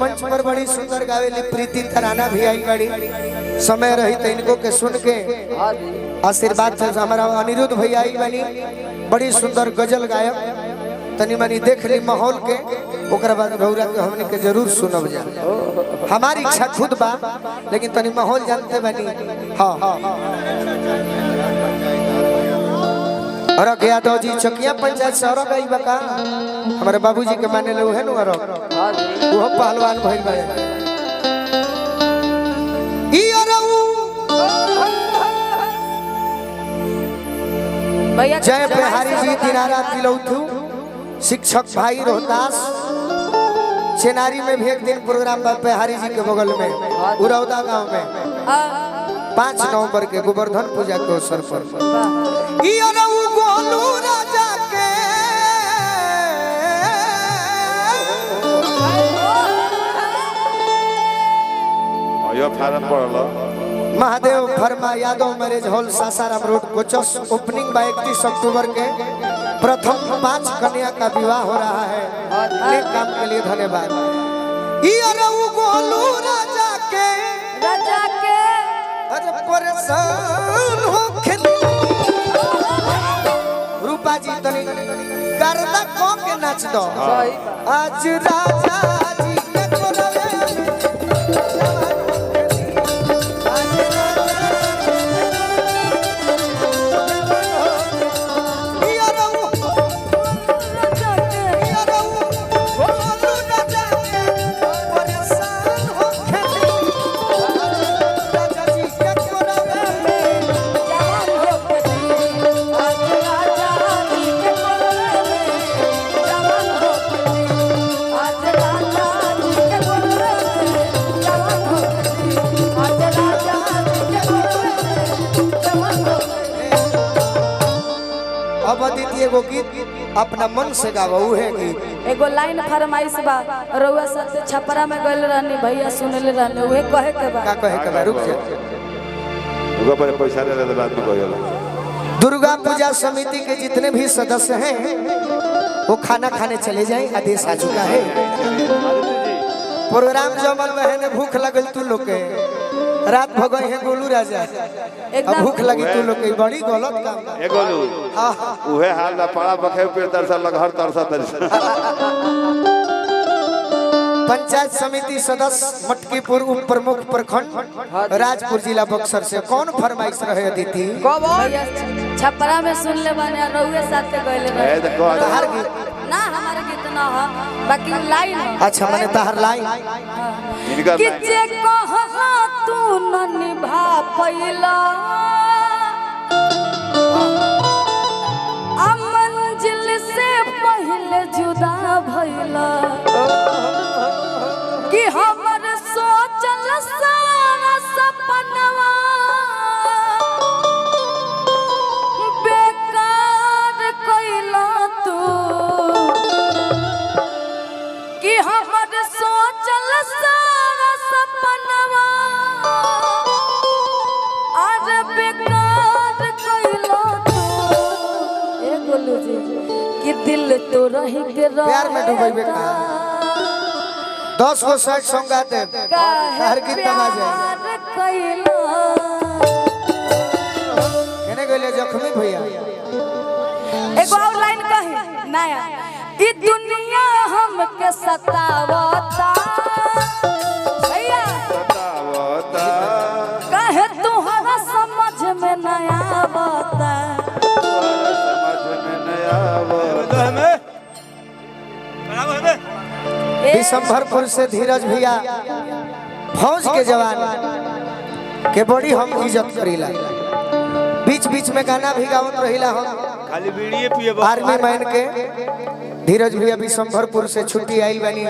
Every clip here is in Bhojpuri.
मंच पर बड़ी सुंदर गावेली प्रीति तराना भी आई बड़ी समय रही तो इनको के सुन के आशीर्वाद से हमारा अनिरुद्ध भैया आई बनी बड़ी सुंदर गजल गायक तनी मनी देख ली माहौल के ओकरा बाद गौरा के हमने के जरूर सुनब जा हमारी इच्छा खुद बा लेकिन तनी माहौल जानते बनी हाँ और यादव जी चकिया पंचायत से और गई बका हमारे बाबूजी के माने ले है नु और वो पहलवान भइल बा ई अरऊ भैया जय बिहारी जी दिनारा तिलौथू शिक्षक भाई रोहतास चेनारी में भी एक दिन प्रोग्राम बा बिहारी जी के बगल में उरौदा गांव में 5 नवंबर के गोवर्धन पूजा के अवसर पर ई अरऊ गोलू राजा के यो फारम पड़लो महादेव फर्मा Yadav marriage hall Sasaram road Kochas opening बा 31 अक्टूबर के प्रथम 5 कन्या का विवाह हो रहा है नेक काम के लिए धन्यवाद ई अरऊ गोलू राजा के अरे परेशान हो खेली रूपा जी तनी करदा को के नाच दो आज राजा जी के कोरवे अब अदिति एगो गीत अपना मन से गावो है गीत एगो लाइन फरमाइश बा रउआ साथे छपरा में गइल रहनी भैया सुनले रहले उहे कहे के बा का कहे के बा रुक जा उगा पर पैसा ले ले बाद में कहियो दुर्गा पूजा समिति के जितने भी सदस्य हैं वो खाना खाने चले जाएं आदेश आ चुका है प्रोग्राम जमल में है भूख लगल तू लोग के रात भगई है गोलू राजा अब भूख लगी तू लोग के बड़ी गलत काम ए गोलू उहे हाल ना पाड़ा बखे पे तरसा लगहर तरसा पंचायत समिति सदस्य मटकीपुर उप प्रमुख प्रखंड राजपुर जिला बक्सर से कौन फरमाइश रहे अदिति भैया छपरा में सुन ले बाने रउए साथे गइल ए रहे देखो तहार गीत ना हमारे गीत ना हो बाकी लाइन हो। अच्छा मैंने तहार लाइन इनका कि जे कहला तू न निभा पैला आ मंजिल से पहले जुदा भइला कि हमर सोचल सारा सपनवा बेकार कइला तू कि हमर सोचल सारा सपनवा आज बेकार कइला तू ए गोलू जी कि दिल तो रही के प्यार में डूबे बेकार 10 को 60 सॉन्ग गाते हर गीत दबा जाए कहने गले जख्मी भैया एगो और लाइन कही नया ई दुनिया हमके सतावता भैया बतावता कहे तुम्हारा समझ में नया बता समझ में नया आवता दिसंबरपुर से धीरज भैया फौज के जवान के बड़ी हम इज्जत करीला बीच बीच में गाना भी गावत रहिला हम खाली बीड़िए पिए आर्मी मैन के धीरज भैया दिसंबरपुर से छुट्टी आइल बनी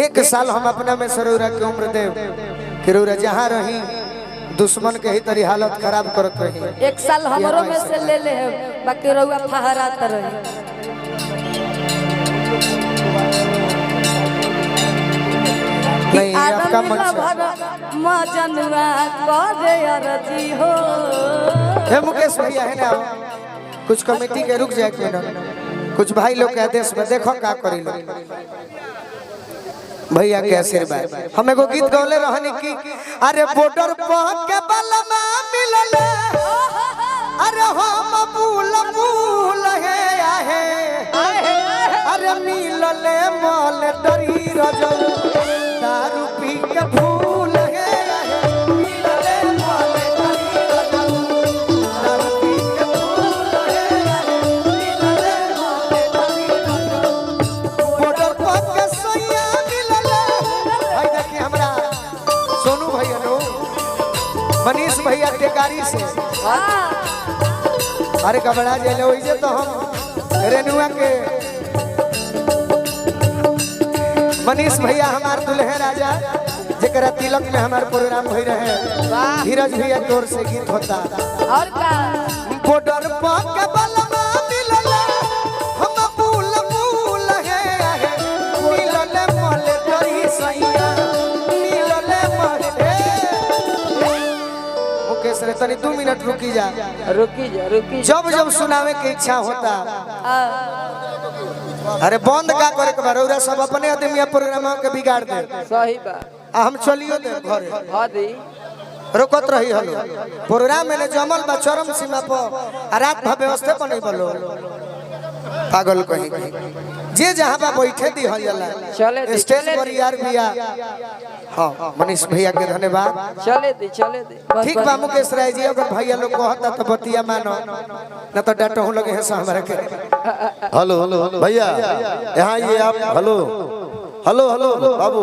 1 साल हम अपना में सरोरा के उम्र देव किरोरा जहाँ रही दुश्मन के ही तरी हालत खराब करत रही 1 साल हमरो में से ले ले है बाकी रउआ फहरात रहे नहीं आपका मन मजनुआ करे अरजी हो है मुकेश भैया है ना कुछ कमेटी के रुक जाए के ना कुछ भाई लोग के आदेश में देखो का करी लो भैया के आशीर्वाद। हम एगो गीत गौले रहनी की अरे बॉर्डर पर के बलमा मिलल अरे हम फूल फूल है आहे अरे मिलल माल डरी रजल दारू पी के फूल है आहे मिलल माल डरी रजल दारू पी के फूल है आहे मिलल माल डरी रजल बॉर्डर पर के सैया मिलल भाई देखिए हमरा सोनू भैया नो मनीष भैया टेकारी से अरे कबड़ा जेले वही तो हम रेनुआ के मनीष भैया हमार दुल्हे राजा जरा तिलक में हमारे प्रोग्राम हो रहे धीरज भैया की ओर से गीत होता और का बॉर्डर पर के बलमा मिलल हम फूल फूल है मिलल मोले तोरी सैया मिलल मोले मुकेश रे तनी 2 मिनट रुकी जा जब जब सुनावे की इच्छा होता अरे बंद का करे के बार सब अपने आदमी प्रोग्राम के बिगाड़ दे सही बा हम चलियो दे घरे हां दी रोकत रही हलो प्रोग्राम में जमल बा चरम सीमा पर रात भर व्यवस्था पर नहीं बोलो पागल कहीं जे जहां बा बैठे दी हल जाला स्टेज पर यार भैया हां मनीष भैया के धन्यवाद चले दे ठीक बा मुकेश राय जी अगर भैया लोग कहता तो बतिया मानो न तो डांटो हम लगे हैं हमरा के हेलो भैया यहाँ ये आप हेलो बाबू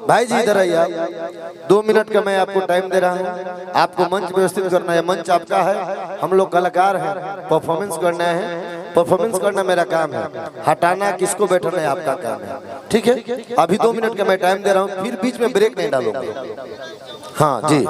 भाई जी इधर आइए आप 2 मिनट का मैं आपको टाइम दे रहा हूँ आपको मंच व्यवस्थित करना है मंच आपका है हम लोग कलाकार हैं परफॉर्मेंस करना है परफॉर्मेंस करना मेरा काम है हटाना किसको बैठना है आपका काम है ठीक है अभी 2 मिनट का मैं टाइम दे रहा हूँ फिर बीच में ब्रेक नहीं डालूंगा हाँ जी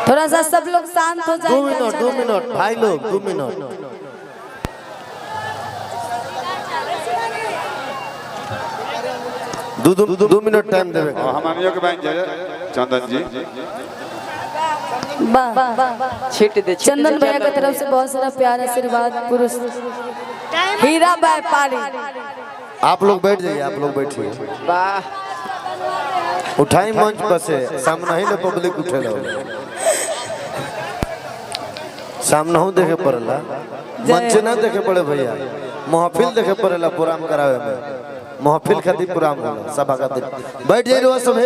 थोड़ा सा सब लोग शांत हो जाए 2 मिनट भाई लोग 2 मिनट दो मिनट टाइम देवे हमारे के बैंक चंदन जी छीट दे चंदन भैया की तरफ से बहुत सारा प्यार आशीर्वाद पुरुष हीरा व्यापारी आप लोग बैठ जाइए आप लोग बैठिए वाह उठाई मंच पर से सामने ही पब्लिक उठे लो सामने हो देखे पड़ेला मंच ना देखे पड़े भैया महफिल देखे पड़ेला प्रोग्राम करावे में महफिल खातिर प्रोग्राम होला सभा खातिर बैठ जाइए सब